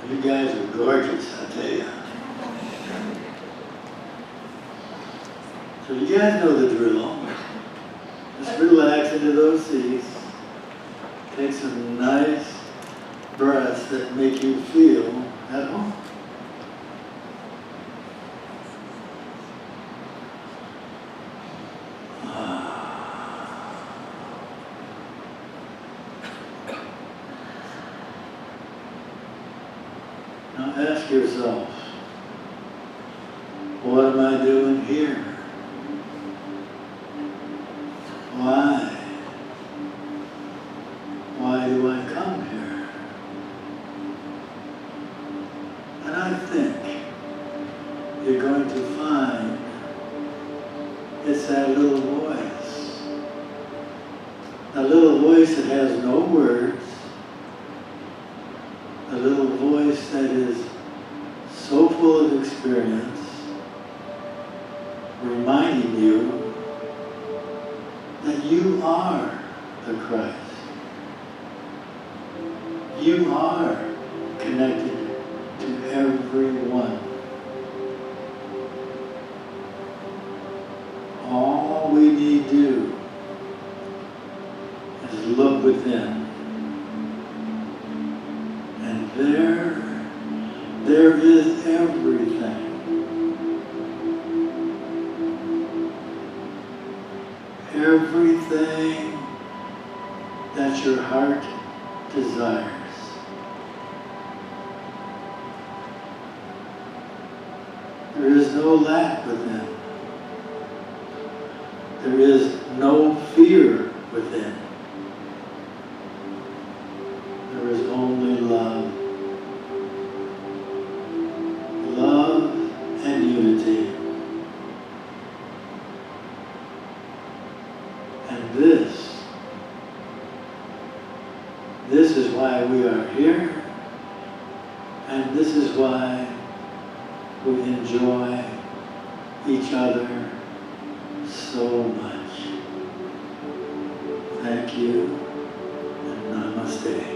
You guys are gorgeous, I tell you. So you guys know the drill. Just relax into those seats. Take some nice breaths that make you feel at home. Now ask yourself, what am I doing here? Why? Why do I come here? And I think you're going to find it's that little voice. That little voice that has no words. A little voice that is so full of experience, reminding you that you are the Christ. You are connected to everyone. All we need to do is look within. And there is everything. Everything that your heart desires. There is no lack within. There is no fear within. There is only love. Love and unity. And this is why we are here, and this is why we enjoy each other so much. Thank you, and namaste.